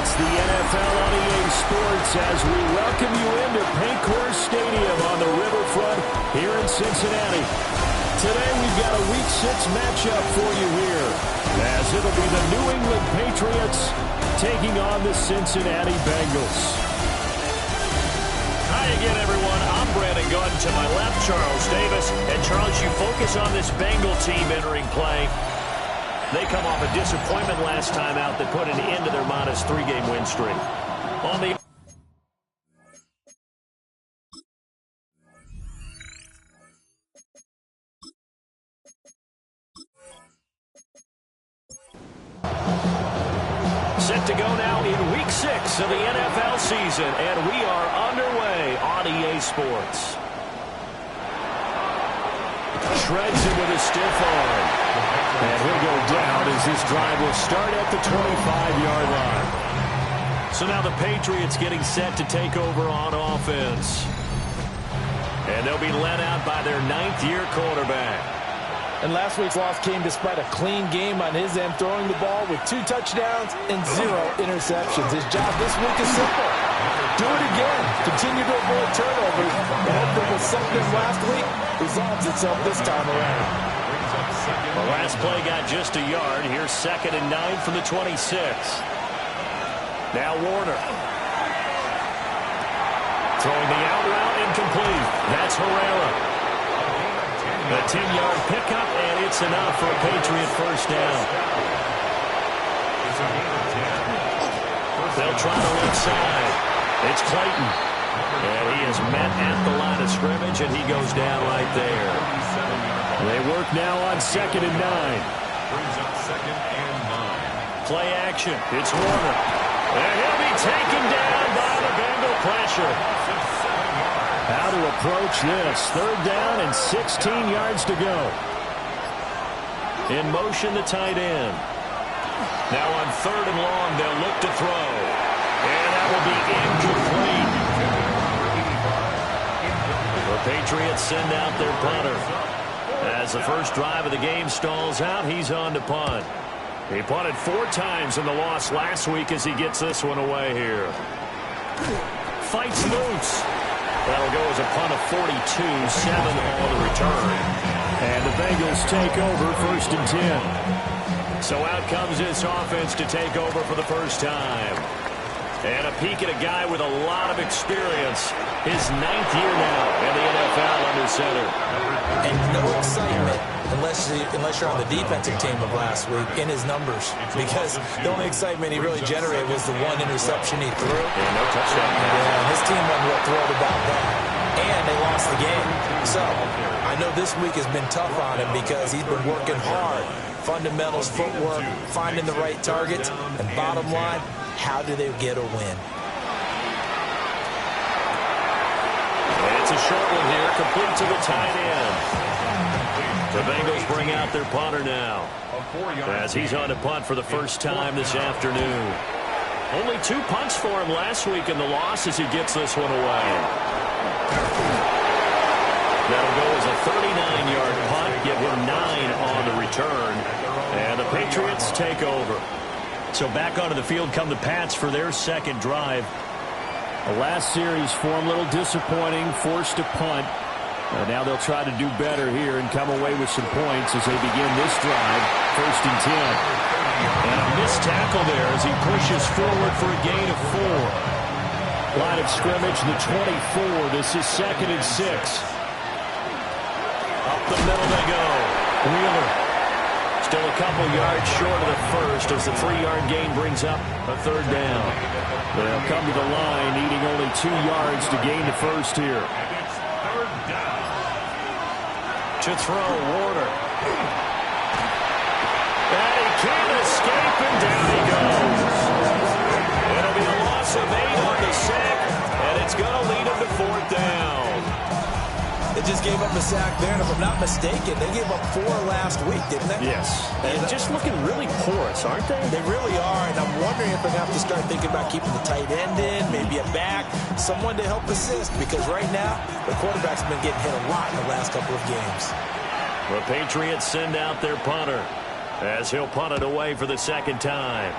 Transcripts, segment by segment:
It's the NFL on EA Sports as we welcome you into Paycor Stadium on the riverfront here in Cincinnati. Today we've got a Week 6 matchup for you here, as it'll be the New England Patriots taking on the Cincinnati Bengals. Hi again, everyone. I'm Brandon Gunn. To my left, Charles Davis. And Charles, you focus on this Bengal team entering play. They come off a disappointment last time out that put an end to their modest 3-game win streak. On the set to go now in Week 6 of the NFL season, and we are underway on EA Sports. Shreds it with a stiff arm. And he'll go down as this drive will start at the 25-yard line. So now the Patriots getting set to take over on offense. And they'll be led out by their 9th-year quarterback. And last week's loss came despite a clean game on his end, throwing the ball with 2 touchdowns and 0 interceptions. His job this week is simple. Do it again. Continue to avoid turnovers. And hopefully what something last week resolves itself this time around. The last play got just a yard. Here's 2nd and 9 from the 26. Now Warner. Throwing the out route incomplete. That's Herrera. A 10-yard pickup, and it's enough for a Patriot first down. They'll try the left side. It's Clayton. And he is met at the line of scrimmage, and he goes down right there. They work now on 2nd and 9. Brings up 2nd and 9. Play action. It's Warner. And he'll be taken down by the Bengal pressure. How to approach this. 3rd down and 16 yards to go. In motion, the tight end. Now on 3rd and long, they'll look to throw. And that will be incomplete. The Patriots send out their punter. As the first drive of the game stalls out, he's on to punt. He punted 4 times in the loss last week as he gets this one away here. Fights loose. That'll go as a punt of 42, 7 on the return. And the Bengals take over 1st and 10. So out comes this offense to take over for the first time. And a peek at a guy with a lot of experience. His 9th year now in the NFL under center. And no excitement unless you're on the defensive team of last week in his numbers. Because the only excitement he really generated was the 1 interception he threw. And no touchdown. Yeah, his team wasn't real thrilled about that. And they lost the game. So I know this week has been tough on him because he's been working hard. Fundamentals, footwork, finding the right targets. And bottom line, how do they get a win? It's a short one here, complete to the tight end. The Bengals bring out their punter now, as he's on to punt for the first time this afternoon. Only 2 punts for him last week in the loss as he gets this one away. That'll go as a 39-yard punt, give him 9 on the return, and the Patriots take over. So back onto the field come the Pats for their 2nd drive. The last series for them a little disappointing, forced to punt. Now they'll try to do better here and come away with some points as they begin this drive, 1st and 10. And a missed tackle there as he pushes forward for a gain of 4. Line of scrimmage, the 24. This is 2nd and 6. Up the middle they go. Wheeler. Still a couple yards short of the first as the 3-yard gain brings up a 3rd down. They'll come to the line, needing only 2 yards to gain the first here. To throw, Warner. And he can't escape, and down he goes. It'll be a loss of 8 on the sack, and it's going to lead him to 4th down. They just gave up a sack there, and if I'm not mistaken, they gave up 4 last week, didn't they? Yes. And just looking really porous, aren't they? They really are, and I'm wondering if they're going to have to start thinking about keeping the tight end in, maybe a back, someone to help assist, because right now, the quarterback's been getting hit a lot in the last couple of games. The Patriots send out their punter as he'll punt it away for the 2nd time.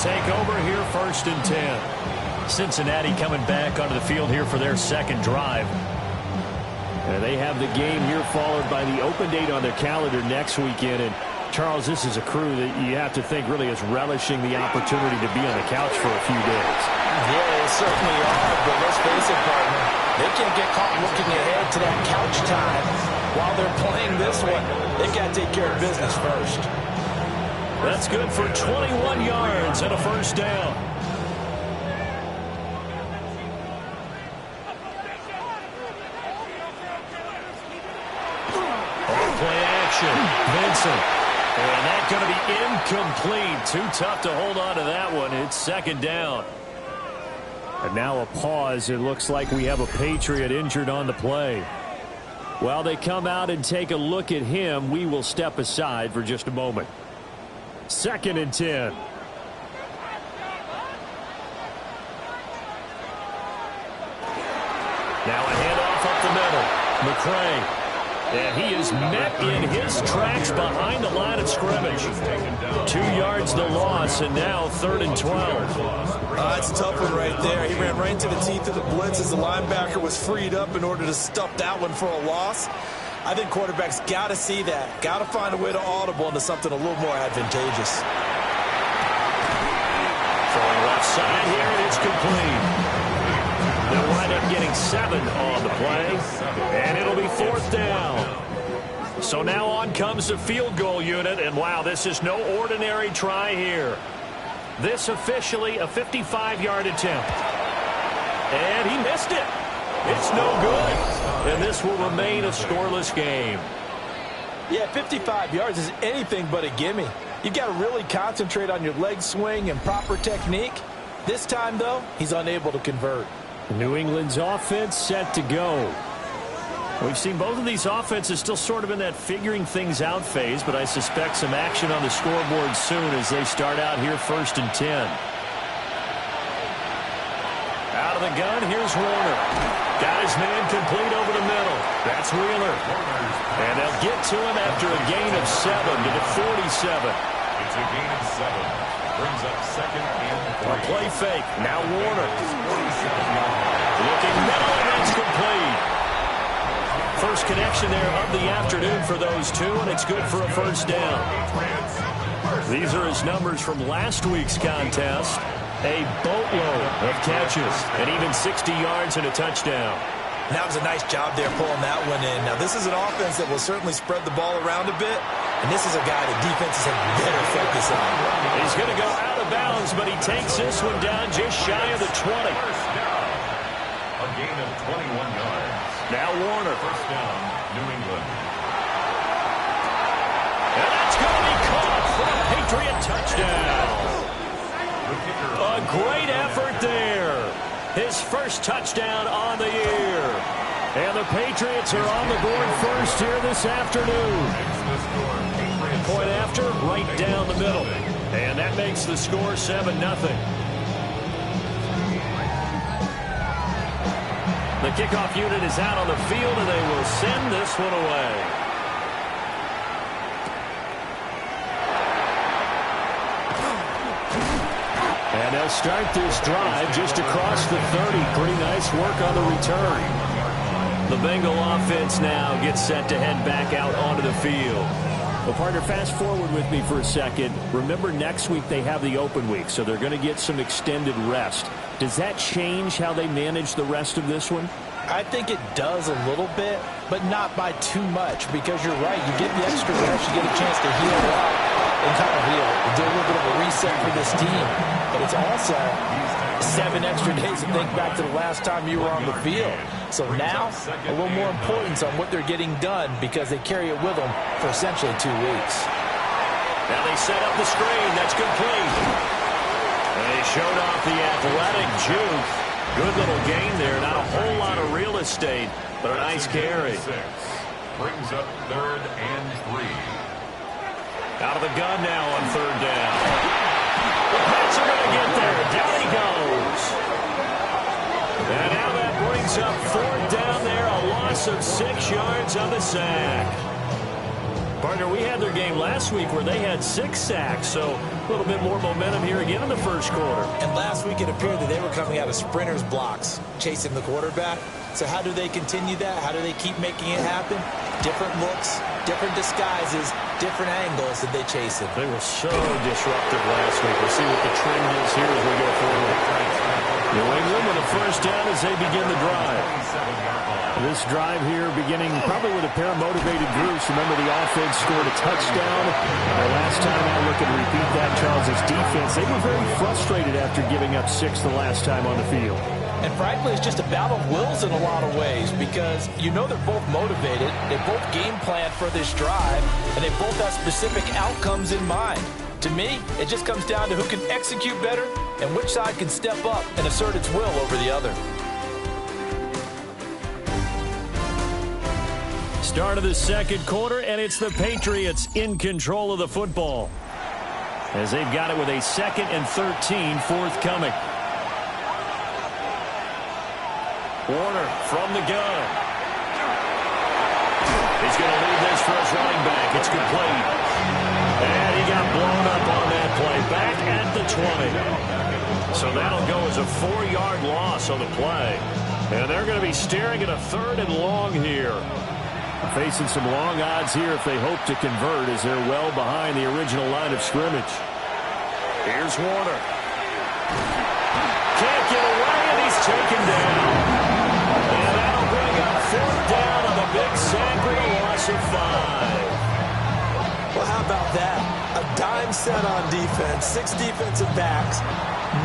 take over here, 1st and 10. Cincinnati coming back onto the field here for their second drive. And they have the game here followed by the open date on their calendar next weekend. And Charles, this is a crew that you have to think really is relishing the opportunity to be on the couch for a few days. Yeah, they certainly are, but let's face it, partner. They can't get caught looking ahead to that couch time while they're playing this one. They've got to take care of business first. That's good for 21 yards and a 1st down. Play action. Vincent. And that's going to be incomplete. Too tough to hold on to that one. It's 2nd down. And now a pause. It looks like we have a Patriot injured on the play. While they come out and take a look at him, we will step aside for just a moment. 2nd and 10. Now a handoff up the middle. McCray. And he is met in his tracks behind the line of scrimmage. 2 yards the loss, and now 3rd and 12. That's a tough one right there. He ran right into the teeth of the blitz as the linebacker was freed up in order to stuff that one for a loss. I think quarterbacks got to see that. Got to find a way to audible into something a little more advantageous. Throwing left side here, and it's complete. They'll wind up getting 7 on the play, and it'll be 4th down. So now on comes the field goal unit, and wow, this is no ordinary try here. This officially a 55-yard attempt. And he missed it. It's no good. And this will remain a scoreless game. Yeah, 55 yards is anything but a gimme. You've got to really concentrate on your leg swing and proper technique. This time, though, he's unable to convert. New England's offense set to go. We've seen both of these offenses still sort of in that figuring things out phase, but I suspect some action on the scoreboard soon as they start out here 1st and 10. Out of the gun, here's Warner. Got his man complete over the middle. That's Wheeler. And they'll get to him after a gain of 7 to the 47. It's a gain of 7. Brings up 2nd and 3. A play fake. Now Warner. Looking middle, and that's complete. First connection there of the afternoon for those two, and it's good for a 1st down. These are his numbers from last week's contest. A boatload of catches and even 60 yards and a touchdown. That was a nice job there pulling that one in. Now, this is an offense that will certainly spread the ball around a bit, and this is a guy that defenses have better focus on. He's going to go out of bounds, but he takes this one down just shy of the 20. A gain of 21 yards. Now Warner. 1st down, New England. And that's going to be caught for a Patriot touchdown. A great effort there. His first touchdown on the year. And the Patriots are on the board first here this afternoon. Point after, right down the middle. And that makes the score 7-0. The kickoff unit is out on the field, and they will send this one away. And they'll start this drive just across the 30. Pretty nice work on the return. The Bengal offense now gets set to head back out onto the field. Well, partner, fast forward with me for a second. Remember, next week they have the open week, so they're going to get some extended rest. Does that change how they manage the rest of this one? I think it does a little bit, but not by too much, because you're right. You get the extra rest, you get a chance to heal up and kind of do a little bit of a reset for this team. But it's also 7 extra days to think back to the last time you were on the field. So now, a little more importance on what they're getting done, because they carry it with them for essentially 2 weeks. Now they set up the screen. That's complete. They showed off the athletic juke. Good little gain there. Not a whole lot of real estate, but a nice carry. Brings up 3rd and 3. Out of the gun now on 3rd down. The Pats are going to get there. Down he goes. And now that brings up 4th down there. A loss of 6 yards on the sack. Partner, we had their game last week where they had 6 sacks, so a little bit more momentum here again in the first quarter. And last week it appeared that they were coming out of sprinters blocks, chasing the quarterback. So how do they continue that? How do they keep making it happen? Different looks, different disguises, different angles that they chase it. They were so disruptive last week. We'll see what the trend is here as we go forward. New England with a first down as they begin the drive. This drive here beginning probably with a pair of motivated groups. Remember, the offense scored a touchdown. The last time I look and repeat that, Charles' defense, they were very frustrated after giving up 6 the last time on the field. And frankly, it's just a battle of wills in a lot of ways because you know they're both motivated, they both game plan for this drive, and they both have specific outcomes in mind. To me, it just comes down to who can execute better and which side can step up and assert its will over the other. Start of the second quarter, and it's the Patriots in control of the football as they've got it with a 2nd and 13 forthcoming. Warner from the gun. He's going to leave this for his running back. It's complete. And he got blown up on that play. Back at the 20. So that'll go as a 4-yard loss on the play. And they're going to be staring at a 3rd and long here. Facing some long odds here if they hope to convert as they're well behind the original line of scrimmage. Here's Warner. Can't get away, and he's taken down. And that'll bring up 4th down on the big sack for a loss of 5. Well, how about that? A dime set on defense, 6 defensive backs.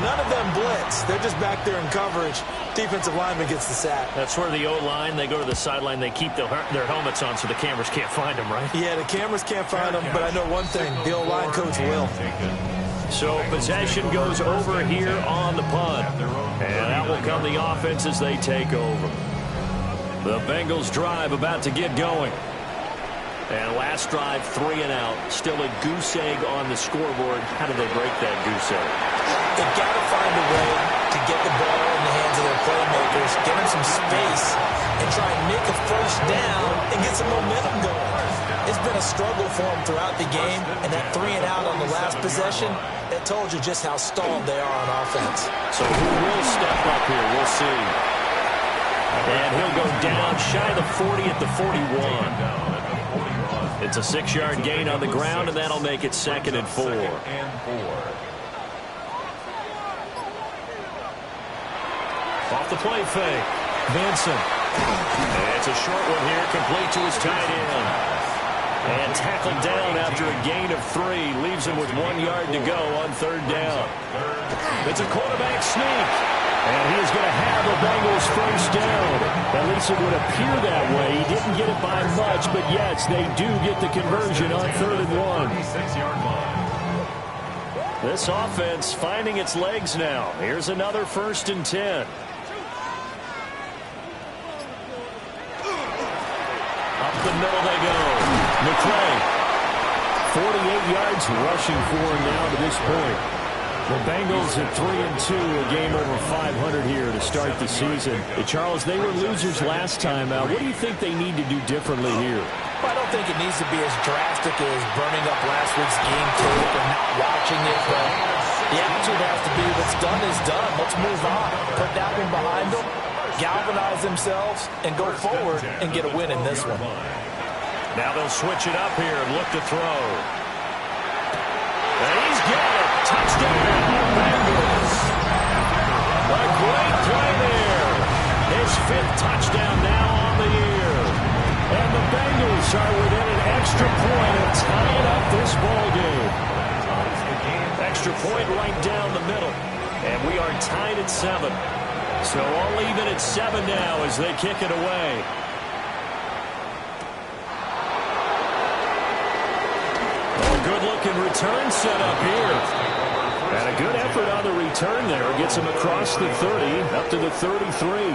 None of them blitz. They're just back there in coverage. Defensive lineman gets the sack. That's where the O-line, they go to the sideline, they keep their helmets on so the cameras can't find them, right? Yeah, the cameras can't find them, but I know one thing. The O-line coach will. So possession goes over here on the punt. And out will come the offense as they take over. The Bengals drive about to get going. And last drive, 3 and out. Still a goose egg on the scoreboard. How do they break that goose egg? They've got to find a way to get the ball in the hands of their playmakers, get them some space, and try and make a first down and get some momentum going. It's been a struggle for them throughout the game, and that 3 and out on the last possession, that told you just how stalled they are on offense. So who will step up here? We'll see. And he'll go down shy of the 40 at the 41. It's a 6-yard gain on the ground, and that'll make it 2nd and 4. Off the play fake. Vincent. And it's a short one here, complete to his tight end. And tackled down after a gain of 3. Leaves him with 1 yard to go on 3rd down. It's a quarterback sneak. And he is going to have the Bengals first down. At least it would appear that way. He didn't get it by much, but yes, they do get the conversion on 3rd and 1. This offense finding its legs now. Here's another 1st and 10. Up the middle they go. McClay. 48 yards rushing for him now to this point. The Bengals at 3-2, a game over 500 here to start the season. Charles, they were losers last time out. What do you think they need to do differently here? Well, I don't think it needs to be as drastic as burning up last week's game tape or not watching it, but the attitude has to be what's done is done. Let's move on. Put that one behind them, galvanize themselves, and go forward and get a win in this one. Now they'll switch it up here and look to throw. And he's got it. Touchdown, Bengals. A great play there. His 5th touchdown now on the year. And the Bengals are within an extra point of tying up this ball game. Extra point right down the middle. And we are tied at 7. So all even at 7 now as they kick it away. Good-looking return set up here. And a good effort on the return there. Gets him across the 30, up to the 33.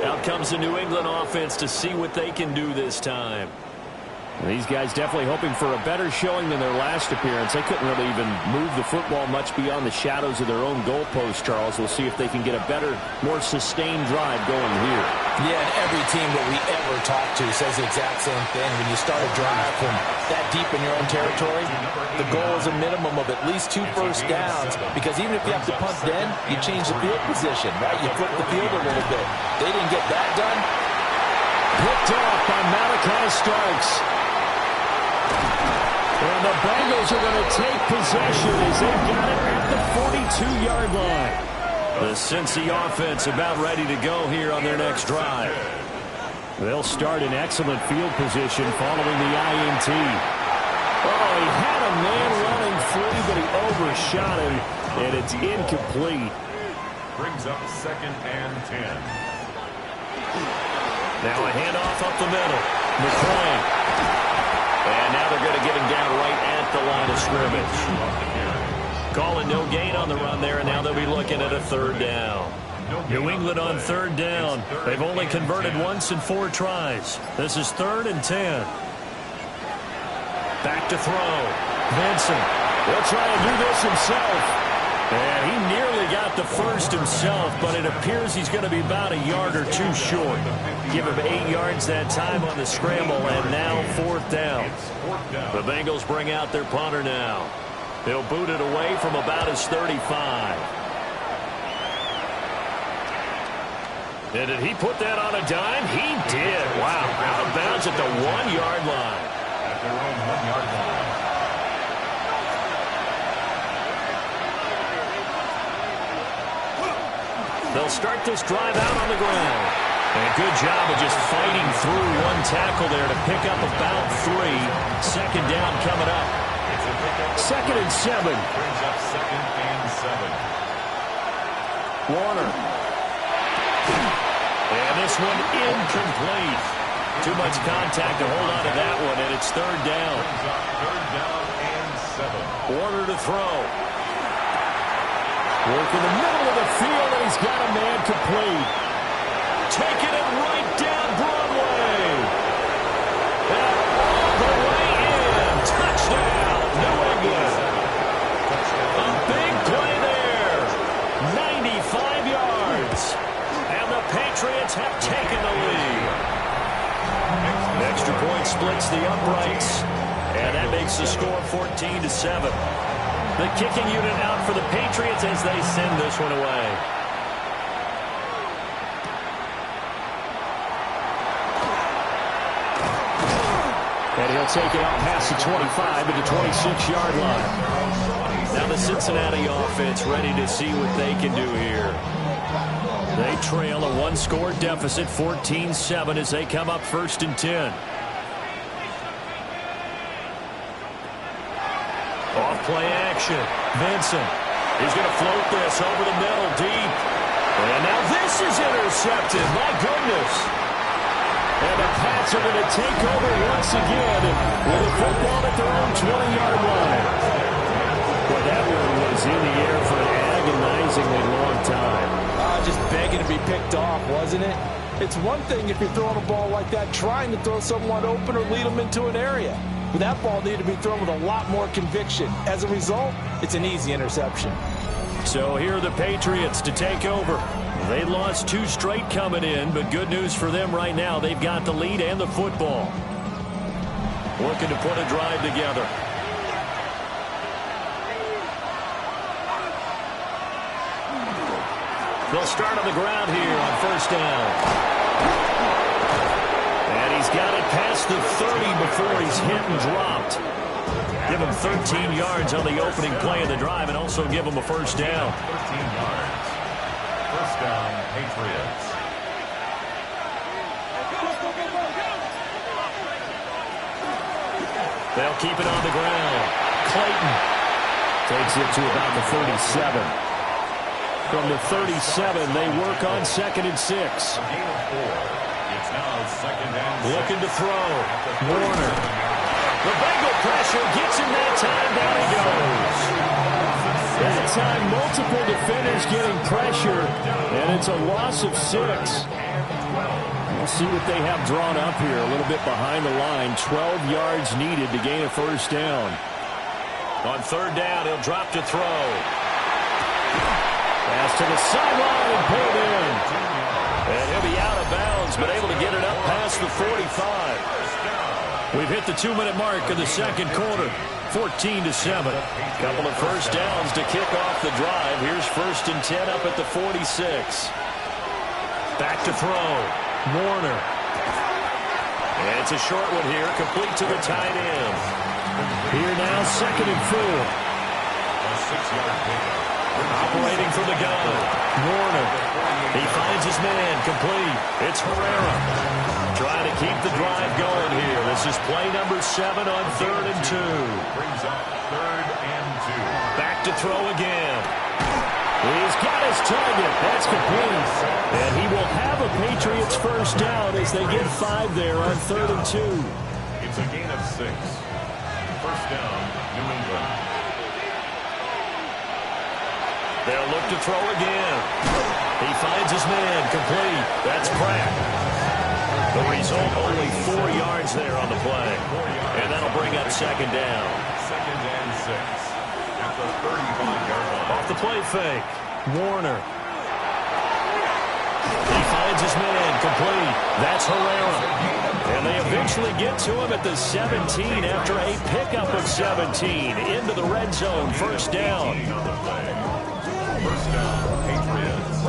Out comes the New England offense to see what they can do this time. These guys definitely hoping for a better showing than their last appearance. They couldn't really even move the football much beyond the shadows of their own goalpost, Charles. We'll see if they can get a better, more sustained drive going here. Yeah, and every team that we ever talk to says the exact same thing. When you start a drive from that deep in your own territory, the goal is a minimum of at least 2 first downs, because even if you have to punt then, you change the field position, right? You flip the field a little bit. They didn't get that done. Picked off by Malachi Starks. And the Bengals are going to take possession as they've got it at the 42-yard line. The Cincy offense about ready to go here on their next drive. They'll start in excellent field position following the INT. Oh, he had a man running free, but he overshot him, and it's incomplete. Brings up 2nd and 10. Now a handoff up the middle. McClain. And now they're going to get him down right at the line of scrimmage. Calling no gain on the run there, and now they'll be looking at a 3rd down. New England on 3rd down. They've only converted once in 4 tries. This is 3rd and 10. Back to throw. Vincent. He'll try and do this himself. And he nearly got the first himself, but it appears he's going to be about a yard or 2 short. Give him 8 yards that time on the scramble, and now 4th down. The Bengals bring out their punter now. He'll boot it away from about his 35. And did he put that on a dime? He did. Wow. Out of bounds at the 1-yard line. At their own 1-yard line. They'll start this drive out on the ground. And a good job of just fighting through one tackle there to pick up about 3. 2nd down coming up. 2nd and 7. Brings up 2nd and 7. Warner. And this one incomplete. Too much contact to hold on to that one, and it's 3rd down. Brings up 3rd down and 7. Warner to throw. Work in the middle of the field, and he's got a man complete. Taking it right down Broadway. And all the way in. Touchdown, New England. A big play there. 95 yards. And the Patriots have taken the lead. An extra point splits the uprights. And that makes the score 14-7. The kicking unit out for the Patriots as they send this one away. And he'll take it out past the 25 to the 26-yard line. Now the Cincinnati offense ready to see what they can do here. They trail a 1-score deficit, 14-7, as they come up 1st and 10. Off-play action. Vincent. He's going to float this over the middle, deep. And now this is intercepted. My goodness. And the Pats are going to take over once again with a football at their own 20-yard line. Well, that one was in the air for an agonizingly long time. Just begging to be picked off, wasn't it? It's one thing if you're throwing a ball like that, trying to throw someone open or lead them into an area. But that ball needed to be thrown with a lot more conviction. As a result, it's an easy interception. So here are the Patriots to take over. They lost 2 straight coming in, but good news for them right now. They've got the lead and the football. Looking to put a drive together. They'll start on the ground here on 1st down. And he's got it past the 30 before he's hit and dropped. Give him 13 yards on the opening play of the drive and also give him a 1st down. 13 yards. 1st down, Patriots. They'll keep it on the ground. Clayton takes it to about the 37. From the 37, they work on 2nd and 6. A gain of 4. It's now 2nd and 6. Looking to throw. Warner. The Bengal pressure gets him that time. Down he goes. That time, multiple defenders getting pressure, and it's a loss of 6. We'll see what they have drawn up here. A little bit behind the line. 12 yards needed to gain a first down. On third down, he'll drop to throw. Pass to the sideline and pulled in. And he'll be out of bounds, but able to get it up past the 45. We've hit the 2-minute mark in the second quarter. 14-7. Couple of first downs to kick off the drive. Here's 1st and 10 up at the 46. Back to throw. Warner. And it's a short one here, complete to the tight end. Here now, 2nd and 4. A 6-yard pickup. Operating from the gun. Warner. He finds his man, complete. It's Herrera. Trying to keep the drive going here. This is play number 7 on 3rd and 2. Brings up 3rd and 2. Back to throw again. He's got his target. That's complete. And he will have a Patriots first down as they get 5 there on 3rd and 2. It's a gain of 6. First down, New England. They'll look to throw again. He finds his man, complete. That's Pratt. The result, only 4 yards there on the play. And that'll bring up 2nd down. 2nd and 6. At the 35-yard line. Off the play fake. Warner. He finds his man, complete. That's Herrera. And they eventually get to him at the 17 after a pickup of 17. Into the red zone, first down. First down, Patriots.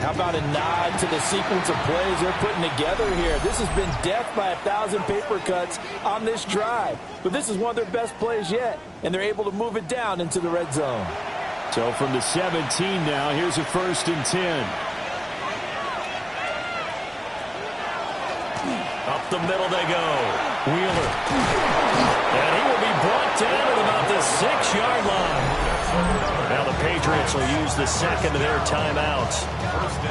How about a nod to the sequence of plays they're putting together here? This has been death by 1,000 paper cuts on this drive. But this is one of their best plays yet, and they're able to move it down into the red zone. So from the 17 now, here's a 1st and 10. Up the middle they go. Wheeler. And he will be brought down at about the 6-yard line. Now the Patriots will use the second of their timeouts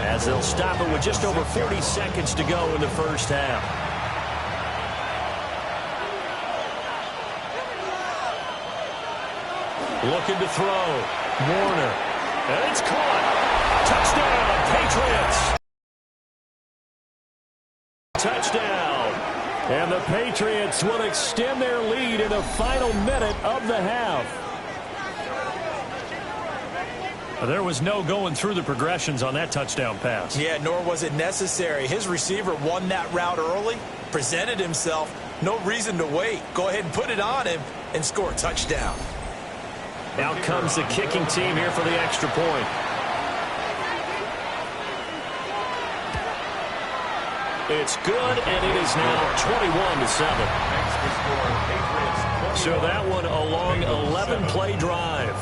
as they'll stop it with just over 40 seconds to go in the first half. Looking to throw. Warner. And it's caught. Touchdown, Patriots. Touchdown. And the Patriots will extend their lead in the final minute of the half. There was no going through the progressions on that touchdown pass. Yeah, nor was it necessary. His receiver won that route early, presented himself. No reason to wait. Go ahead and put it on him and score a touchdown. Out comes the kicking team here for the extra point. It's good, and it is now 21-7. So that one a long 11-play drive.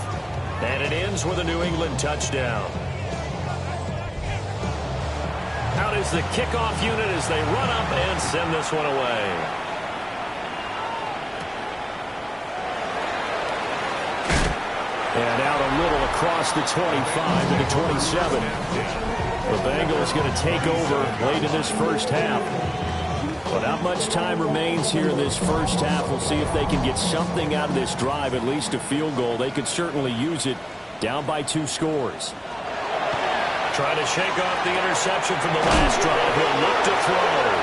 And it ends with a New England touchdown. Out is the kickoff unit as they run up and send this one away. And out a little across the 25 to the 27. The Bengals going to take over late in this first half. But not much time remains here in this first half. We'll see if they can get something out of this drive, at least a field goal. They could certainly use it down by 2 scores. Trying to shake off the interception from the last drive. He'll look to throw.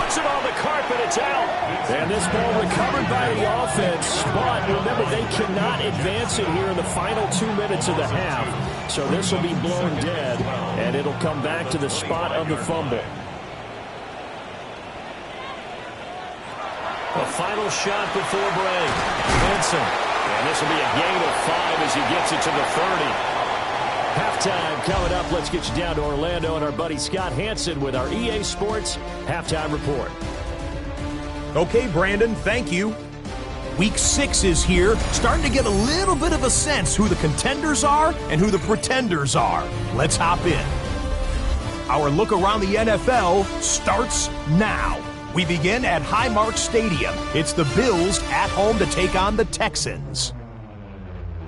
Puts it on the carpet. It's out. And this ball recovered by the offense. But remember, they cannot advance it here in the final 2 minutes of the half. So this will be blown dead, and it'll come back to the spot of the fumble. A final shot before break. Benson. And this will be a gain of 5 as he gets it to the 30. Halftime coming up. Let's get you down to Orlando and our buddy Scott Hansen with our EA Sports Halftime Report. Okay, Brandon, thank you. Week 6 is here, starting to get a little bit of a sense who the contenders are and who the pretenders are. Let's hop in. Our look around the NFL starts now. We begin at Highmark Stadium. It's the Bills at home to take on the Texans.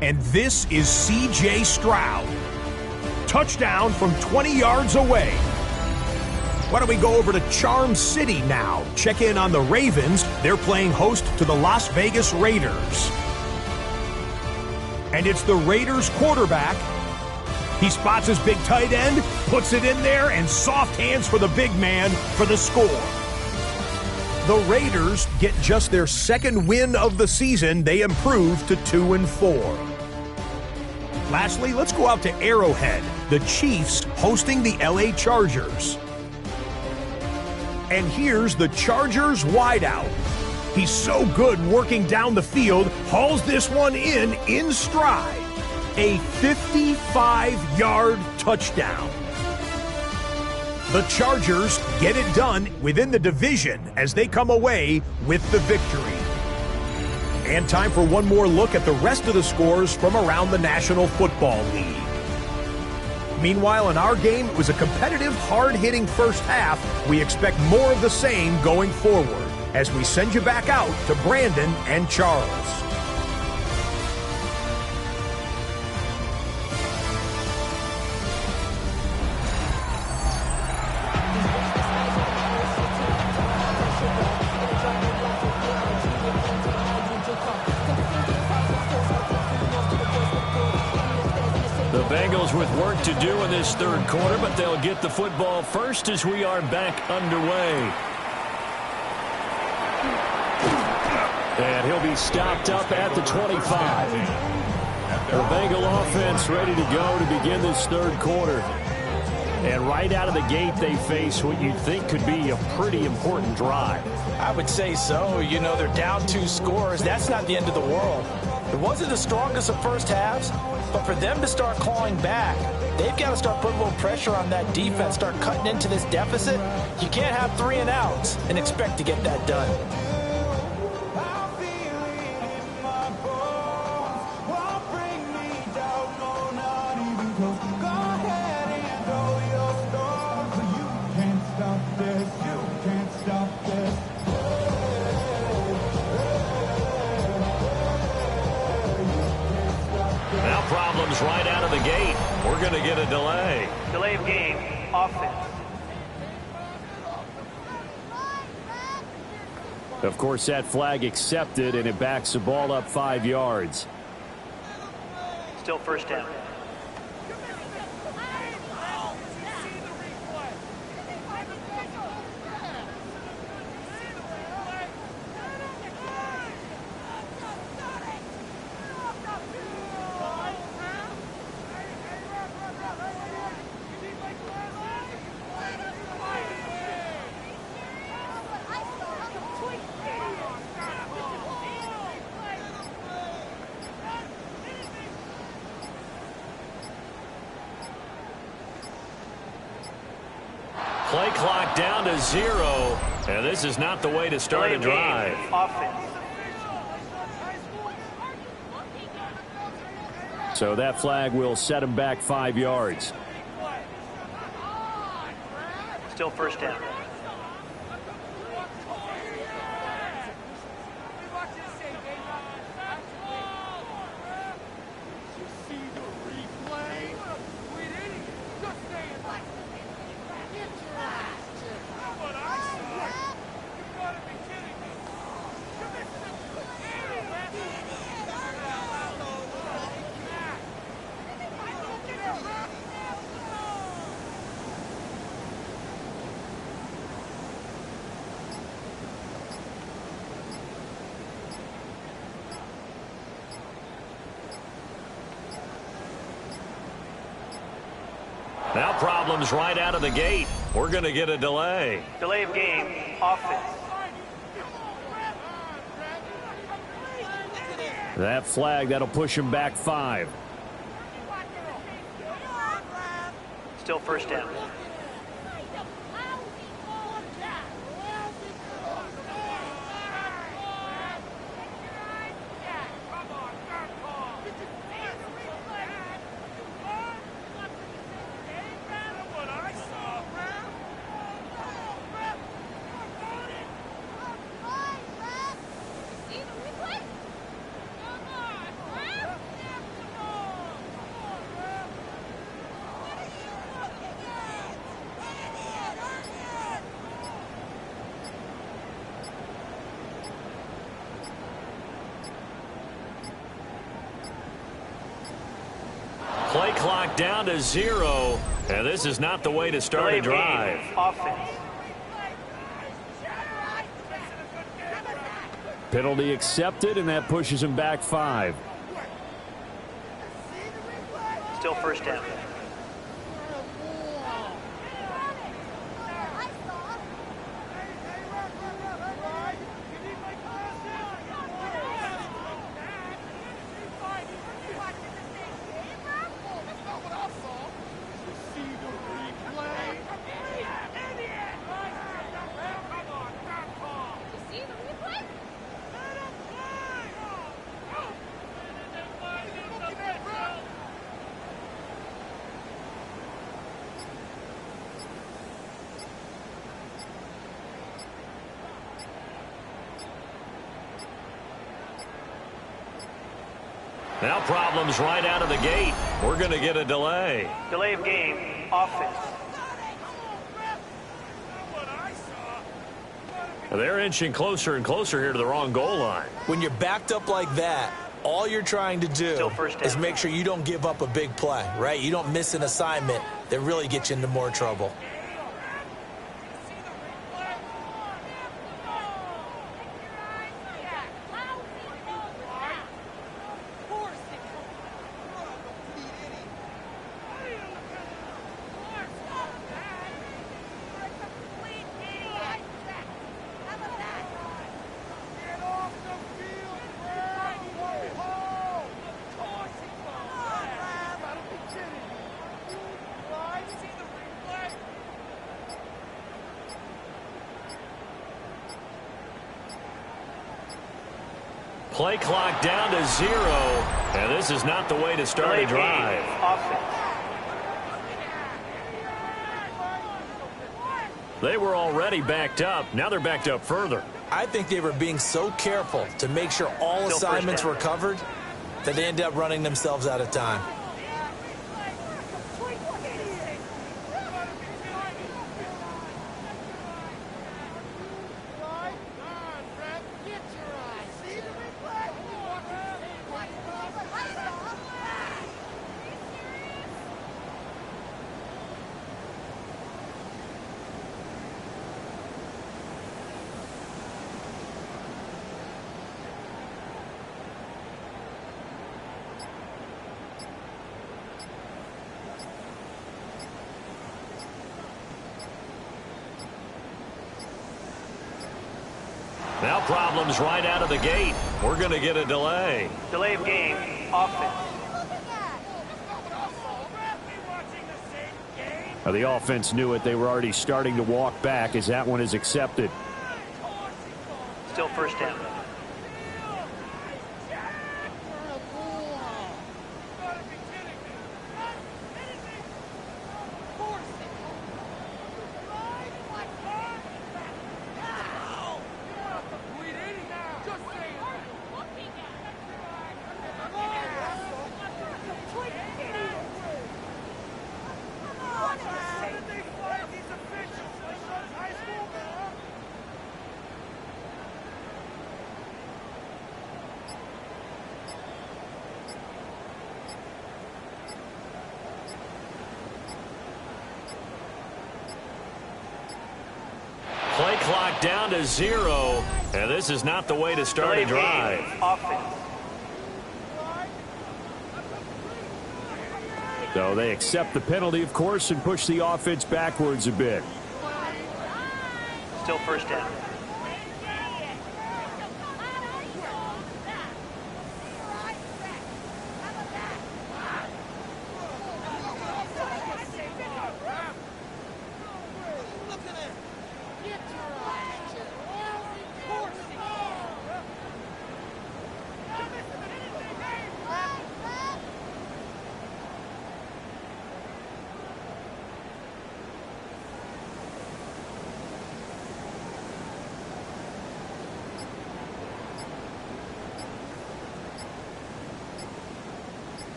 And this is C.J. Stroud. Touchdown from 20 yards away. Why don't we go over to Charm City now? Check in on the Ravens. They're playing host to the Las Vegas Raiders. And it's the Raiders quarterback. He spots his big tight end, puts it in there, and soft hands for the big man for the score. The Raiders get just their second win of the season. They improve to 2-4. Lastly, let's go out to Arrowhead. The Chiefs hosting the LA Chargers. And here's the Chargers wideout. He's so good working down the field, hauls this one in stride. A 55-yard touchdown. The Chargers get it done within the division as they come away with the victory. And time for one more look at the rest of the scores from around the National Football League. Meanwhile, in our game, it was a competitive, hard-hitting first half. We expect more of the same going forward as we send you back out to Brandon and Charles. The Bengals with work to do in this third quarter, but they'll get the football first as we are back underway. And he'll be stopped up at the 25. The Bengal offense ready to go to begin this third quarter. And right out of the gate, they face what you'd think could be a pretty important drive. I would say so. You know, they're down 2 scores. That's not the end of the world. It wasn't the strongest of first halves, but for them to start clawing back, they've got to start putting a little pressure on that defense, start cutting into this deficit. You can't have 3 and outs and expect to get that done. Problems right out of the gate. We're going to get a delay. Delay of game, offense. Of course, that flag accepted, and it backs the ball up 5 yards. Still first down. Play clock down to 0, and this is not the way to start a drive. Offense. So that flag will set him back 5 yards. Still first down. Now problems right out of the gate. We're going to get a delay. Delay of game, offense. That flag, that'll push him back 5. Still first down. Play clock down to 0, and this is not the way to start a drive. Offense. Penalty accepted, and that pushes him back 5. Still first down. Now problems right out of the gate. We're going to get a delay. Delay of game. Offense. They're inching closer and closer here to the wrong goal line. When you're backed up like that, all you're trying to do is make sure you don't give up a big play, right? You don't miss an assignment that really gets you into more trouble. Play clock down to 0, and this is not the way to start a drive. They were already backed up. Now they're backed up further. I think they were being so careful to make sure all assignments were covered that they ended up running themselves out of time. Now problems right out of the gate. We're going to get a delay. Delay of game. Offense. Now, the offense knew it. They were already starting to walk back as that one is accepted. Still first down. Play clock down to 0, and this is not the way to start a drive. Offense. So they accept the penalty, of course, and push the offense backwards a bit. Still first down.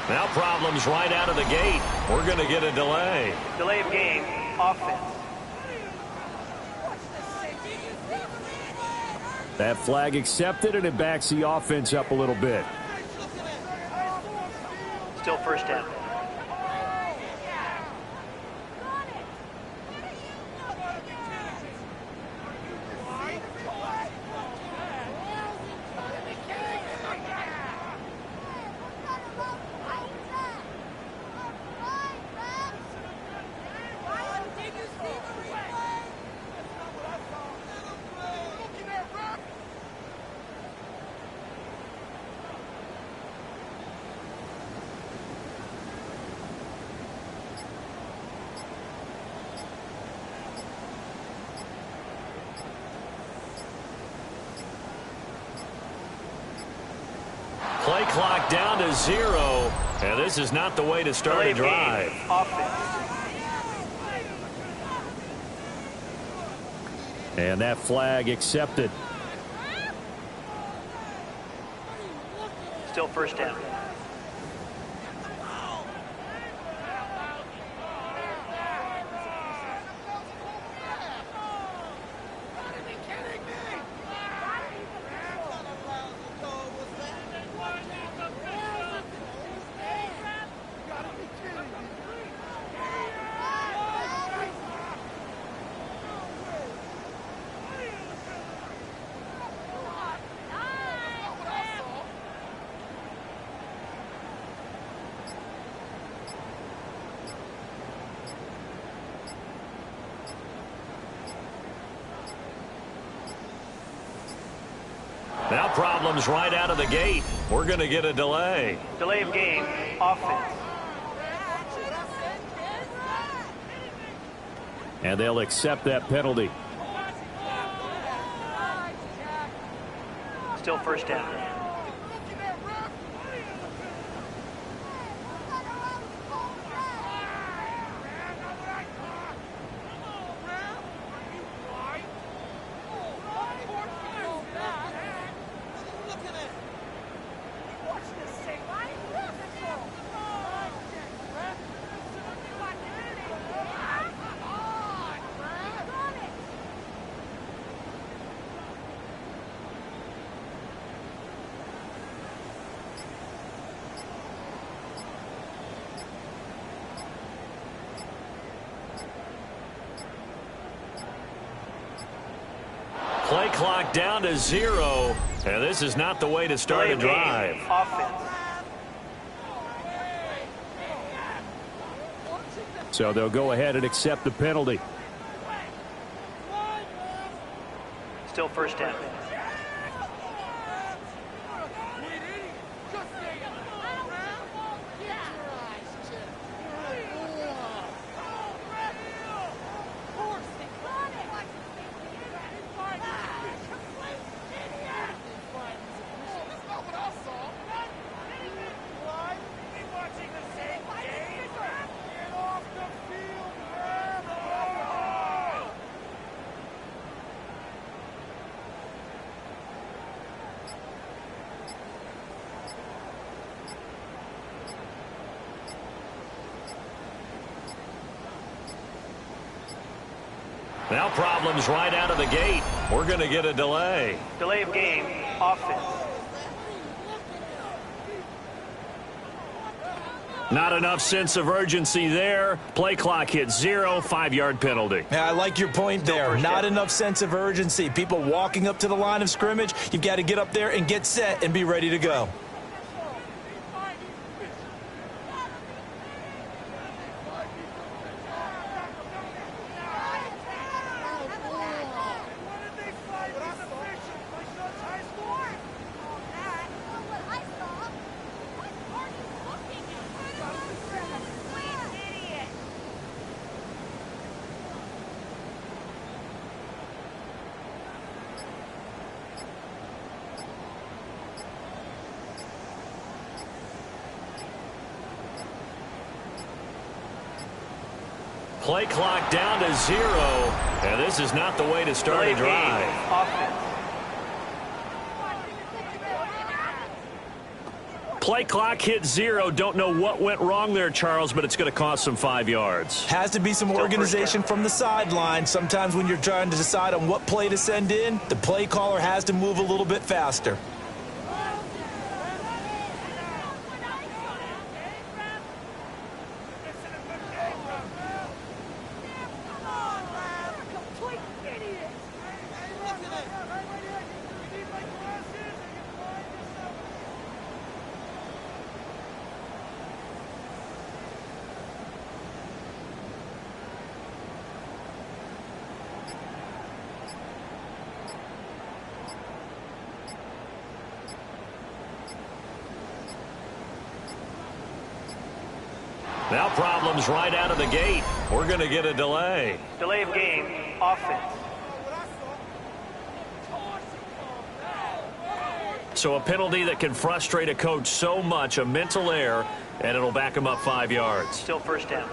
Now problems right out of the gate. We're going to get a delay. Delay of game. Offense. That flag accepted, and it backs the offense up a little bit. Still first down. Play clock down to 0. And this is not the way to start a drive. And that flag accepted. Still first down. Now problems right out of the gate. We're going to get a delay. Delay of game, offense. And they'll accept that penalty. Still first down. Play clock down to 0. And this is not the way to start a drive. Offense. So they'll go ahead and accept the penalty. Still first down. Now problems right out of the gate. We're going to get a delay. Delay of game, offense. Not enough sense of urgency there. Play clock hits 0, 5-yard penalty. Yeah, I like your point there. Not enough sense of urgency. People walking up to the line of scrimmage, you've got to get up there and get set and be ready to go. Play clock down to 0. And this is not the way to start a drive. Offense. Play clock hit 0. Don't know what went wrong there, Charles, but it's going to cost them 5 yards. Has to be some organization from the sideline. Sometimes when you're trying to decide on what play to send in, the play caller has to move a little bit faster. Now problems right out of the gate. We're going to get a delay. Delay of game, offense. So a penalty that can frustrate a coach so much, a mental error, and it'll back him up 5 yards. Still first down.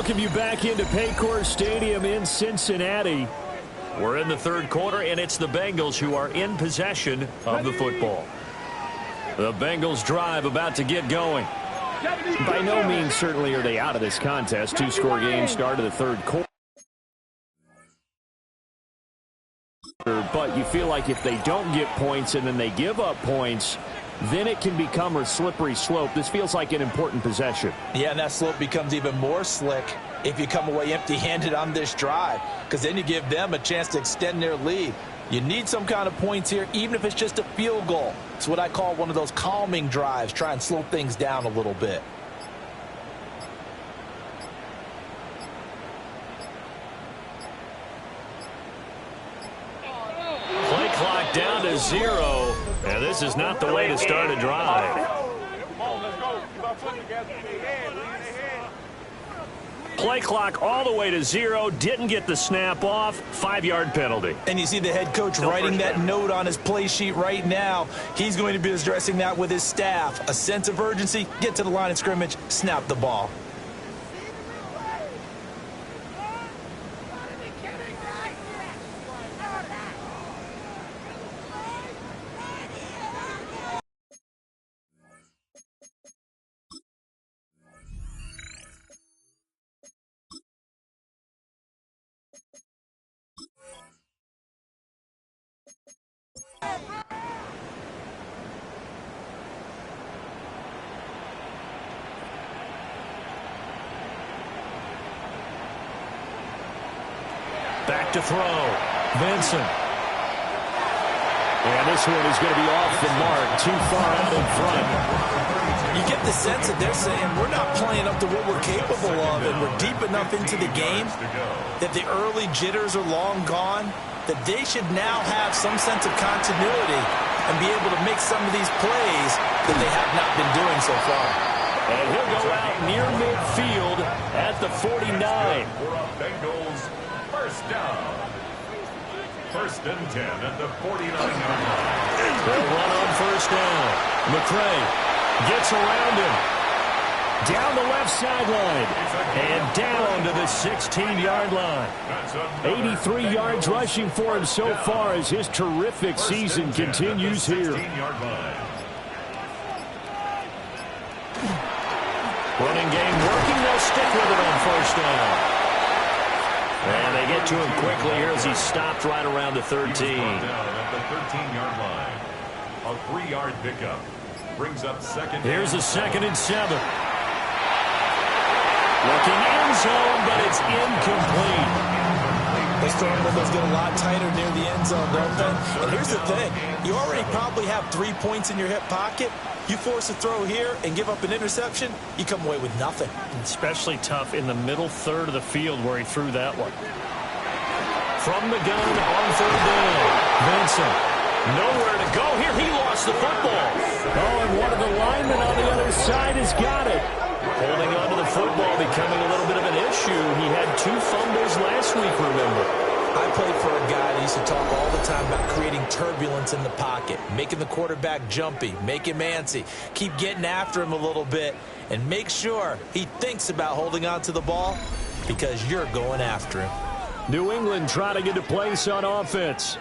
welcome you back into Patroits Stadium in Cincinnati. We're in the third quarter, and it's the Bengals who are in possession of the football. The Bengals drive about to get going. By no means certainly are they out of this contest. Two-score game start of the third quarter. But you feel like if they don't get points and then they give up points, then it can become a slippery slope. This feels like an important possession. Yeah, and that slope becomes even more slick if you come away empty-handed on this drive, because then you give them a chance to extend their lead. You need some kind of points here, even if it's just a field goal. It's what I call one of those calming drives. Try and slow things down a little bit. Play clock down to 0, and this is not the way to start a drive. Play clock all the way to 0, didn't get the snap off, 5-yard penalty. And you see the head coach writing that note on his play sheet right now. He's going to be addressing that with his staff. A sense of urgency, get to the line of scrimmage, snap the ball. Back to throw. Vincent. And this one is going to be off the mark, too far out in front. You get the sense that they're saying we're not playing up to what we're capable of, and we're deep enough into the game that the early jitters are long gone, that they should now have some sense of continuity and be able to make some of these plays that they have not been doing so far. And he'll go out near midfield at the 49. For a Bengals first down. First and 10 at the 49-yard line. They'll run on first down. McCray gets around him. Down the left sideline. And down to the 16-yard line. 83 yards rushing for him so far as his terrific season continues here. Running game working. They'll stick with it on first down. And they get to him quickly here as he stopped right around the 13. Down at the 13-yard line. A 3-yard pickup. Brings up second. Here's a 2nd and 7. Looking end zone, but it's incomplete. Those throwing windows get a lot tighter near the end zone, don't they? And here's the thing. You already probably have 3 points in your hip pocket. You force a throw here and give up an interception, you come away with nothing. Especially tough in the middle third of the field where he threw that one. From the gun on third down. Vincent. Nowhere to go here. He lost the football. Oh, and one of the linemen on the other side has got it. Holding on to the football becoming a little bit of an issue. He had 2 fumbles last week, remember. I played for a guy that used to talk all the time about creating turbulence in the pocket, making the quarterback jumpy, make him antsy, keep getting after him a little bit, and make sure he thinks about holding on to the ball because you're going after him. New England trying to get a place on offense.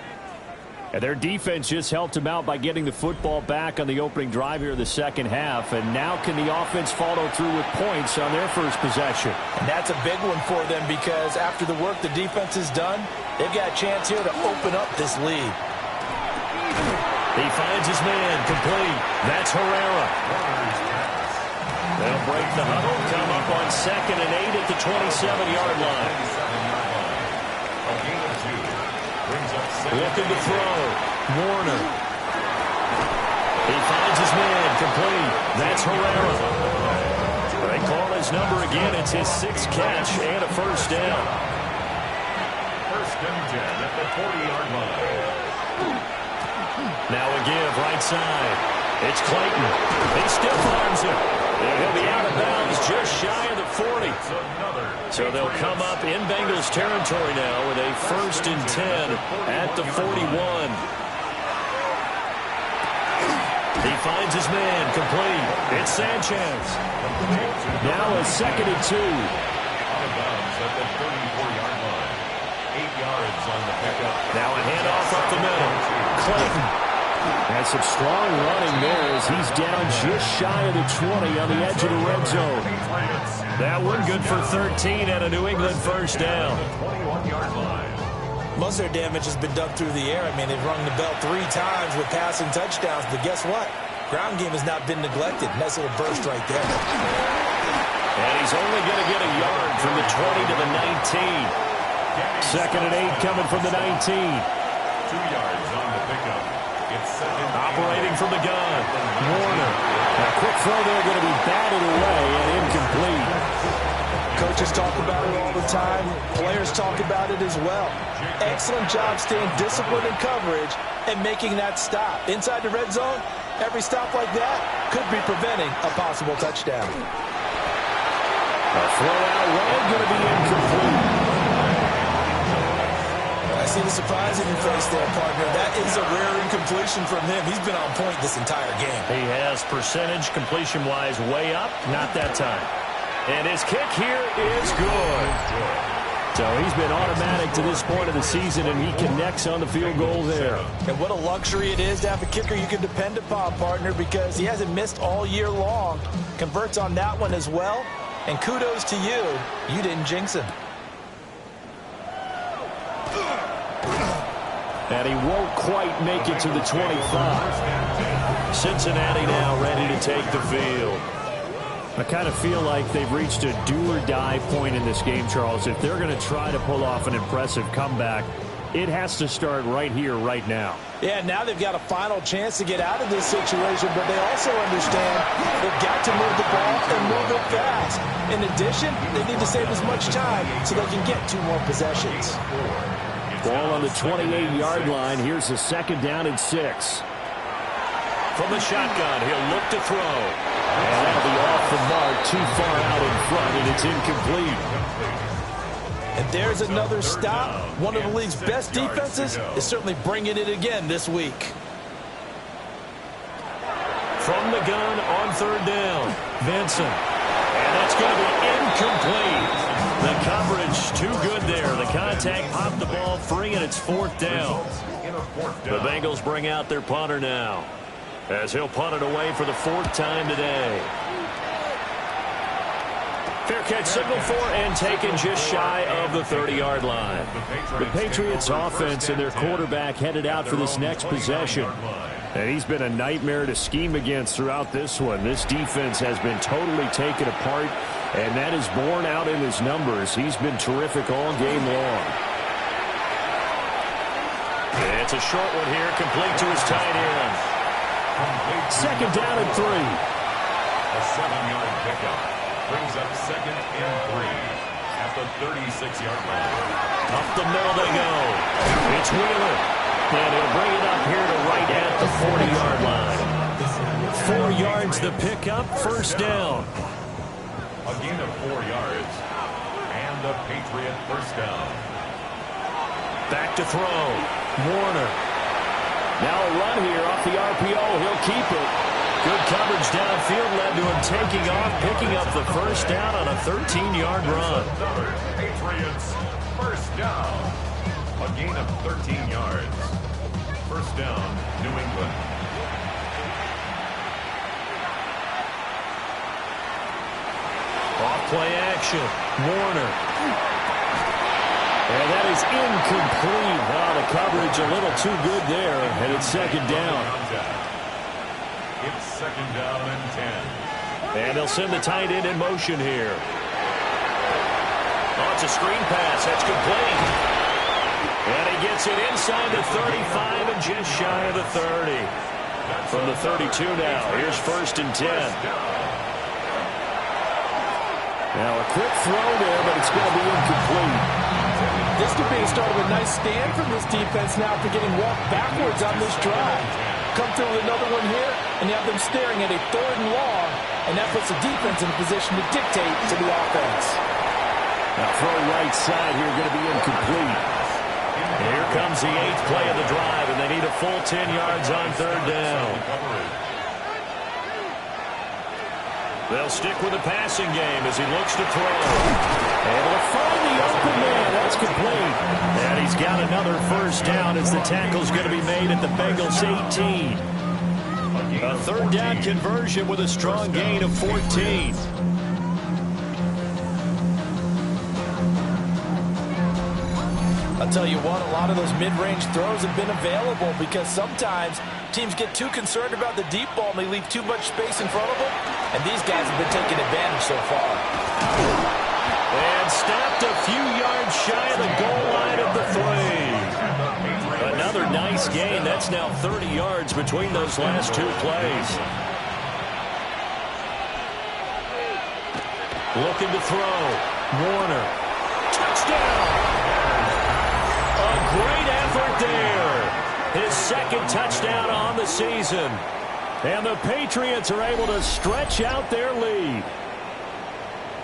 And their defense just helped them out by getting the football back on the opening drive here in the second half. And now can the offense follow through with points on their first possession? And that's a big one for them because after the work the defense has done, they've got a chance here to open up this lead. He finds his man complete. That's Herrera. They'll break the huddle, come up on 2nd and 8 at the 27-yard line. Looking to throw. Warner. He finds his man complete. That's Herrera. They call his number again. It's his 6th catch and a first down. First and 10 at the 40-yard line. Now a give right side. It's Clayton. He stiff arms him. And he'll be out of bounds just shy of the 40. So they'll come up in Bengals territory now with a 1st and 10 at the 41. He finds his man complete. It's Sanchez. Now a 2nd and 2. Clayton. And some strong running there as he's down just shy of the 20 on the edge of the red zone. That one good for 13 and a New England first down. Most of their damage has been done through the air. I mean, they've rung the bell 3 times with passing touchdowns, but guess what? Ground game has not been neglected. Nice little burst right there. And he's only going to get a yard from the 20 to the 19. Second and 8 coming from the 19. 2 yards on the pickup. It's second. Operating from the gun. Warner. A quick throw there going to be batted away and incomplete. Coaches talk about it all the time. Players talk about it as well. Excellent job staying disciplined in coverage and making that stop. Inside the red zone, every stop like that could be preventing a possible touchdown. A throw out wide going to be incomplete. I see the surprise in your face there, partner. That is a rare incompletion from him. He's been on point this entire game. He has percentage completion-wise way up. Not that time. And his kick here is good. So he's been automatic to this point of the season, and he connects on the field goal there. And what a luxury it is to have a kicker you can depend upon, partner, because he hasn't missed all year long. Converts on that one as well. And kudos to you. You didn't jinx him. And he won't quite make it to the 25. Cincinnati now ready to take the field. I kind of feel like they've reached a do-or-die point in this game, Charles. If they're going to try to pull off an impressive comeback, it has to start right here, right now. Yeah, now they've got a final chance to get out of this situation, but they also understand they've got to move the ball and move it fast. In addition, they need to save as much time so they can get 2 more possessions. Ball on the 28-yard line. Here's the second down and 6. From the shotgun, he'll look to throw. And that'll be off the mark, too far out in front, and it's incomplete. And there's another stop. One of the league's best defenses is certainly bringing it again this week. From the gun on third down, Vincent. And that's going to be incomplete. The coverage too good there. The contact popped the ball free, and it's fourth down. The Bengals bring out their punter now, as he'll punt it away for the 4th time today. Fair catch signal for and taken just shy of the 30-yard line. The Patriots offense and their quarterback headed out for this next possession. And he's been a nightmare to scheme against throughout this one. This defense has been totally taken apart, and that is borne out in his numbers. He's been terrific all game long. It's a short one here, complete to his tight end. Second down and 3. A 7-yard pickup brings up second and 3 at the 36-yard line. Up the middle they go. It's Wheeler. And he'll bring it up here to right at the 40-yard line. 4 yards the pickup, first down. A gain of 4 yards. And the Patriot first down. Back to throw. Warner. Now a run here off the RPO. He'll keep it. Good coverage downfield led to him taking off, picking up the first down on a 13-yard run. Patriots first down. A gain of 13 yards. First down, New England. Off play action. Warner. And that is incomplete. Oh, the coverage a little too good there, and it's second down. It's second down and 10. And they'll send the tight end in motion here. Oh, it's a screen pass. That's complete. And he gets it inside the 35 and just shy of the 30. From the 32 now. Here's first and 10. Now a quick throw there, but it's going to be incomplete. This could be a start of a nice stand from this defense now for getting walked backwards on this drive. Come through with another one here, and you have them staring at a 3rd and long, and that puts the defense in a position to dictate to the offense. Now throw right side here, going to be incomplete. And here comes the 8th play of the drive, and they need a full 10 yards on third down. They'll stick with the passing game as he looks to throw. Able to find the open man. That's complete. And he's got another first down as the tackle's going to be made at the Bengals 18. A third down conversion with a strong gain of 14. I'll tell you what, a lot of those mid-range throws have been available because sometimes teams get too concerned about the deep ball and they leave too much space in front of them. And these guys have been taking advantage so far. And stopped a few yards shy of the goal line of the 3. Another nice gain. That's now 30 yards between those last two plays. Looking to throw. Warner. Touchdown! A great effort there. His second touchdown on the season. And the Patriots are able to stretch out their lead.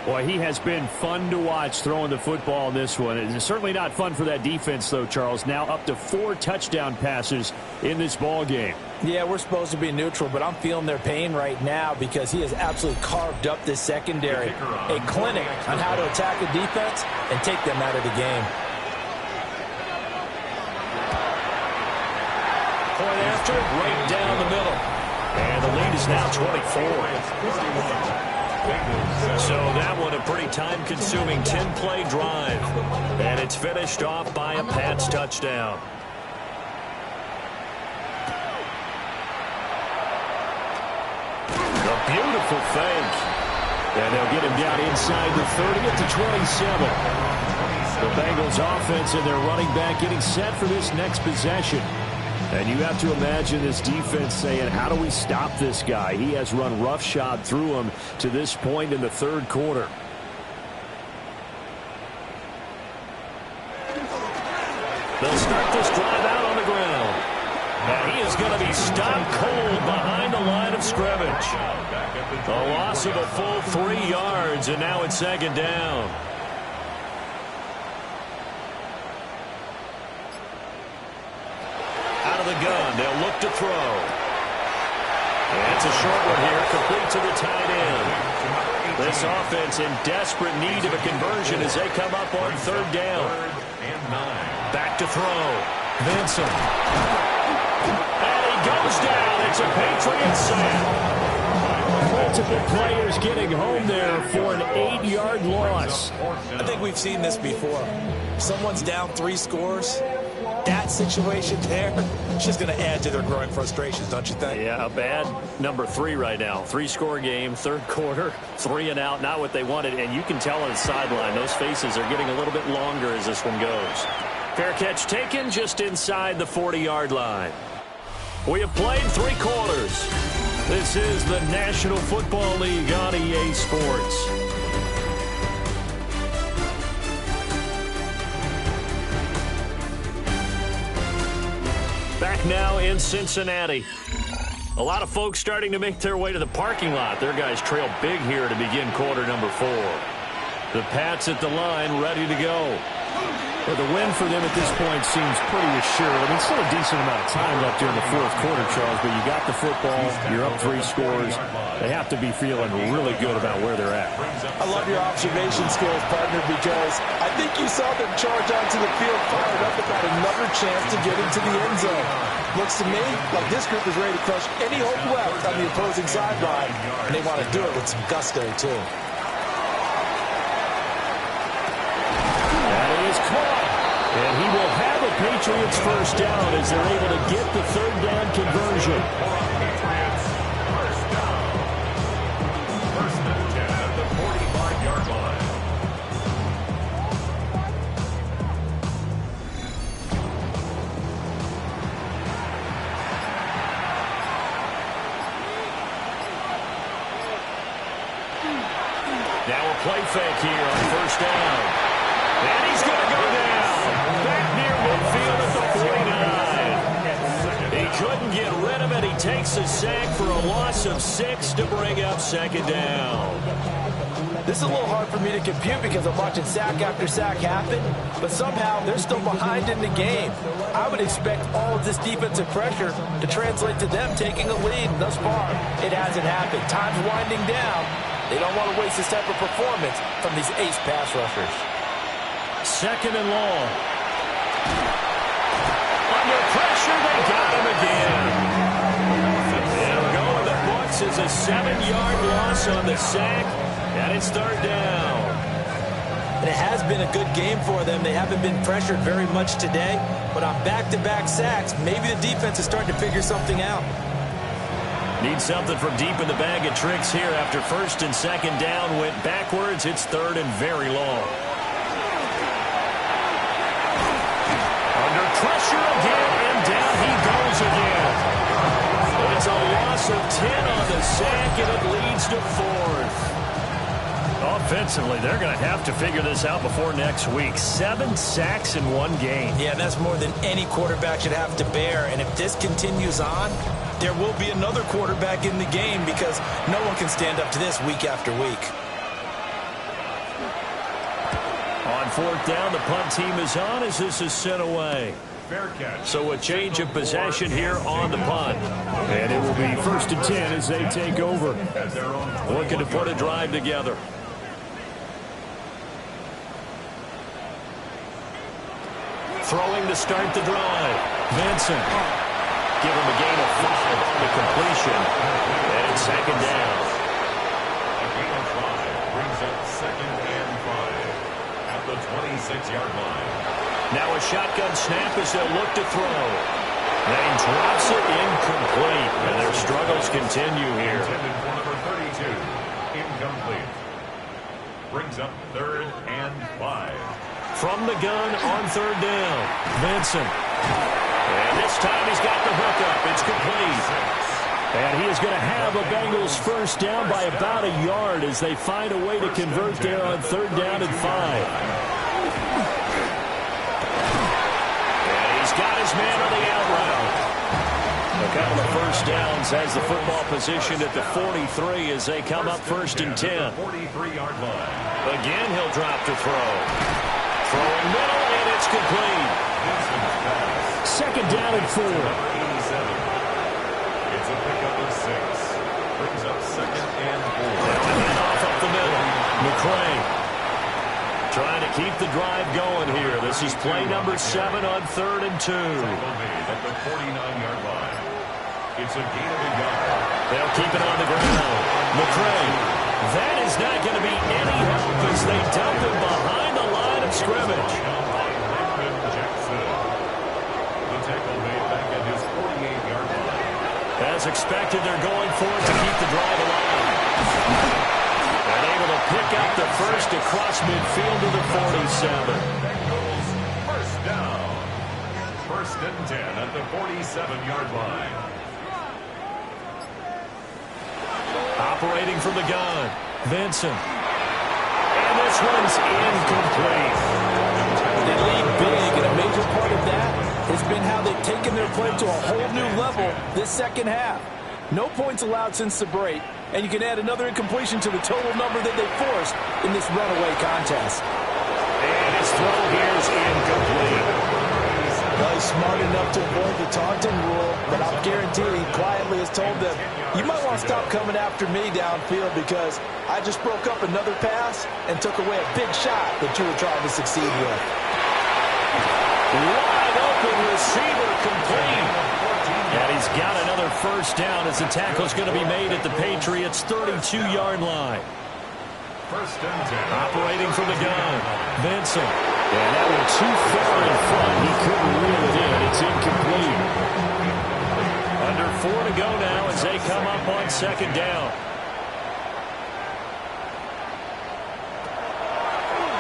Boy, he has been fun to watch throwing the football in this one. It's certainly not fun for that defense, though, Charles. Now up to 4 touchdown passes in this ball game. Yeah, we're supposed to be neutral, but I'm feeling their pain right now because he has absolutely carved up this secondary. A clinic on how to attack a defense and take them out of the game. Point after, right down the middle. And the lead is now 24. So that one a pretty time-consuming 10-play drive. And it's finished off by a Pats touchdown. A beautiful fake. And they'll get him down inside the 30 to 27. The Bengals offense and their running back getting set for this next possession. And you have to imagine this defense saying, how do we stop this guy? He has run roughshod through him to this point in the third quarter. They'll start this drive out on the ground. And he is going to be stopped cold behind the line of scrimmage. A loss of a full 3 yards, and now it's second down. The gun, they'll look to throw. And it's a short one here, complete to the tight end. This offense in desperate need of a conversion as they come up on third down. Back to throw. Vincent. And he goes down. It's a Patriots sack. Multiple players getting home there for an 8-yard loss. I think we've seen this before. Someone's down 3 scores. That situation there, it's just going to add to their growing frustrations, don't you think? Yeah, a bad number 3 right now. 3-score game, third quarter, 3 and out, not what they wanted. And you can tell on the sideline, those faces are getting a little bit longer as this one goes. Fair catch taken just inside the 40-yard line. We have played 3 quarters. This is the National Football League on EA Sports. Back now in Cincinnati. A lot of folks starting to make their way to the parking lot. Their guys trail big here to begin quarter number 4. The Pats at the line, ready to go. Well, the win for them at this point seems pretty assured. I mean, still a decent amount of time left during the fourth quarter, Charles, but you got the football, you're up 3 scores. They have to be feeling really good about where they're at. I love your observation skills, partner, because I think you saw them charge onto the field fired up about another chance to get into the end zone. Looks to me like this group is ready to crush any hope left on the opposing sideline, and they want to do it with some gusto, too. And he will have a Patriots first down as they're able to get the third down conversion. Patriots first down. First and 10 at the 45-yard line. Now a play fake here on first down. And he's going to go down. Back near midfield at the 49. He couldn't get rid of it. He takes a sack for a loss of 6 to bring up second down. This is a little hard for me to compute because I'm watching sack after sack happen, but somehow they're still behind in the game. I would expect all of this defensive pressure to translate to them taking a lead. Thus far, it hasn't happened. Time's winding down. They don't want to waste this type of performance from these ace pass rushers. Second and long. Under pressure, they got him again. They'll go in the books as a 7-yard loss on the sack, and it's third down. And it has been a good game for them. They haven't been pressured very much today, but on back-to-back sacks, maybe the defense is starting to figure something out. Need something from deep in the bag of tricks here after first and second down went backwards. It's third and very long. Under pressure again, and down he goes again. It's a loss of 10 on the sack, and it leads to fourth. Offensively, they're going to have to figure this out before next week. 7 sacks in one game. Yeah, that's more than any quarterback should have to bear. And if this continues on, there will be another quarterback in the game because no one can stand up to this week after week. On fourth down, the punt team is on as this is sent away. So a change of possession here on the punt. And it will be first and 10 as they take over. Looking to put a drive together. Throwing to start the drive. Vincent. Give him a gain of 5 on the completion. And it's second down. A gain of 5 brings up second and 5 at the 26-yard line. Now a shotgun snap as they'll look to throw. They drops it incomplete. And their struggles continue here. Intended for number 32. Incomplete. Brings up third and 5. From the gun on third down. Vincent. And this time he's got the hook up. It's complete. And he is going to have a Bengals first down by about a yard as they find a way to convert there on third down and 5. And he's got his man on the out route. A couple of first downs has the football position at the 43 as they come up first and 10. 43-yard line. Again, he'll drop to throw. Throwing middle, and it's complete. Second down and 4. Number 87. It's a pickup of 6. Brings up second and 4. And off up the middle. McCray trying to keep the drive going here. This is play number 7 on third and 2. At the 49-yard line. It's a gain of a yard. They'll keep it on the ground. McCray. That is not going to be any help as they dump him behind the line of scrimmage. The tackle made back at his 48-yard line. As expected, they're going for it to keep the drive alive. And able to pick up the first across midfield to the 47. Bengals first down. First and 10 at the 47-yard line. Operating from the gun. Vincent. And this one's incomplete. They lead big, and a major part of that has been how they've taken their play to a whole new level this second half. No points allowed since the break, and you can add another incompletion to the total number that they forced in this runaway contest. And his throw here is incomplete. Well, he's smart enough to avoid the taunting rule, but I'll guarantee he quietly has told them, you might want to stop coming after me downfield because I just broke up another pass and took away a big shot that you were trying to succeed with. Wide open receiver complete. And he's got another first down as the tackle's going to be made at the Patriots' 32-yard line. First and 10. Operating from the gun. Vincent. And that one too far in front. He couldn't reel it in. It's incomplete. Under 4 to go now as they come up on second down.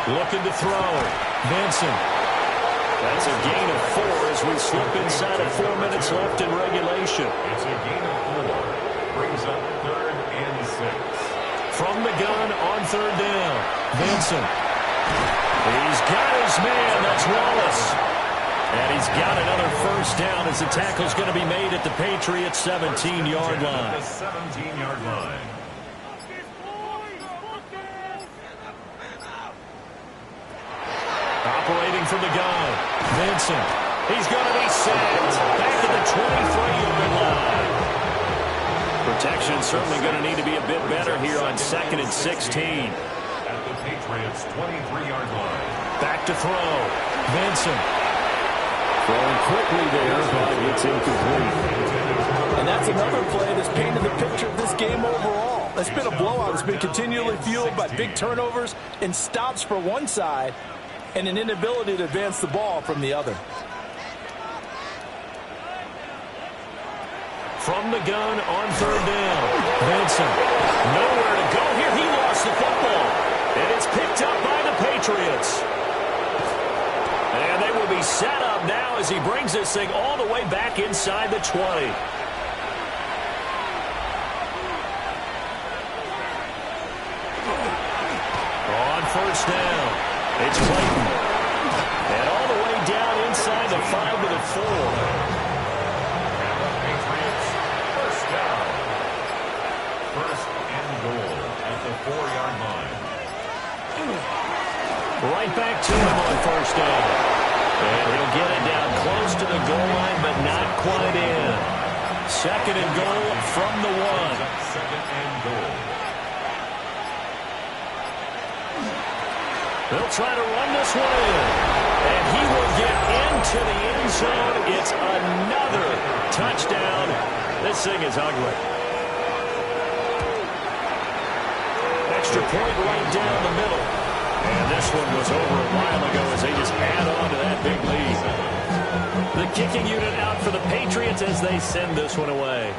Looking to throw. Vincent. That's a gain of 4 as we slip inside of 4 minutes left in regulation. It's a gain of 4. Brings up third and 6. From the gun on third down. Vincent. He's got his man. That's Wallace. And he's got another first down as the tackle's going to be made at the Patriots' 17-yard line. The 17-yard line. Operating from the gun. Vincent. He's going to be sacked. Back at the 23-yard line. Protection certainly going to need to be a bit better here on second and 16. At the Patriots' 23-yard line. Back to throw. Vincent. Throwing quickly there, but it's incomplete. And that's another play that's painted the picture of this game overall. It's been a blowout. It's been continually fueled by big turnovers and stops for one side and an inability to advance the ball from the other. From the gun on third down. Vincent, nowhere to go here. He lost the football. And it's picked up by the Patriots. And they will be set up now as he brings this thing all the way back inside the 20. On first down, it's Clayton. And all the way down inside the 5 to the 4. Four-yard line. Right back to him on first down. And he'll get it down close to the goal line, but not quite in. Second and goal from the 1. Second and goal. They'll try to run this one in. And he will get into the end zone. It's another touchdown. This thing is ugly. Extra point right down the middle. And this one was over a while ago as they just add on to that big lead. The kicking unit out for the Patriots as they send this one away.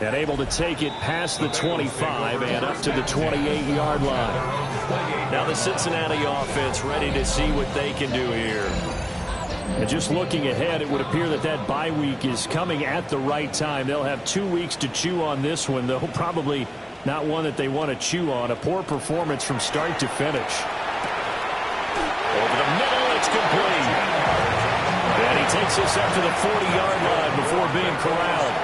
And able to take it past the 25 and up to the 28-yard line. Now the Cincinnati offense ready to see what they can do here. And just looking ahead, it would appear that that bye week is coming at the right time. They'll have 2 weeks to chew on this one, though probably not one that they want to chew on. A poor performance from start to finish. Over the middle, it's complete. And he takes this up to the 40-yard line before being corralled.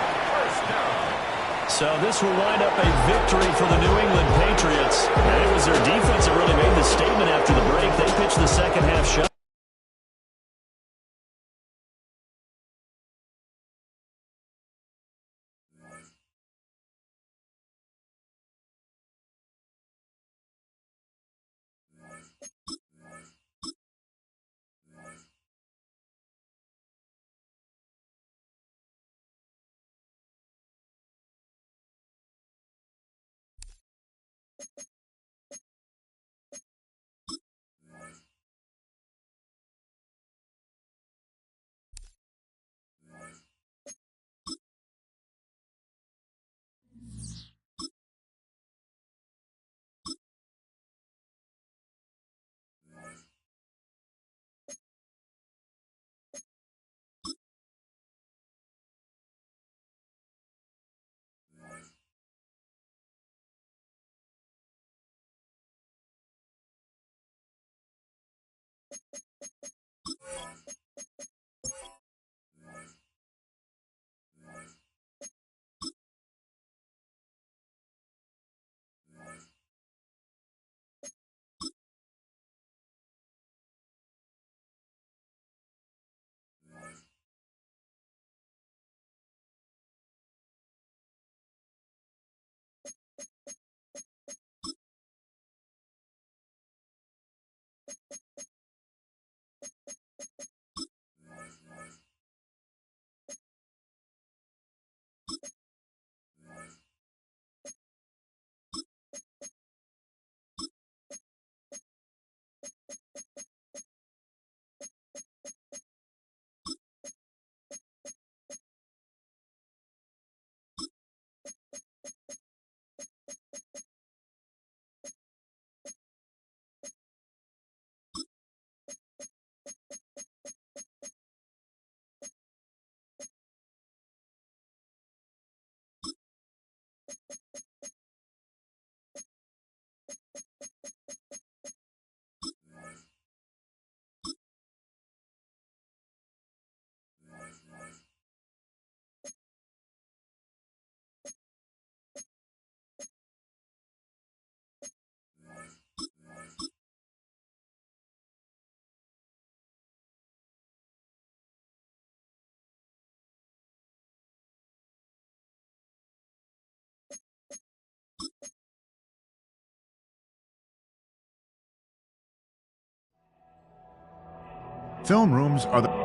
So this will wind up a victory for the New England Patriots. And it was their defense that really made the statement after the break. They pitched the second half shot. Film rooms are the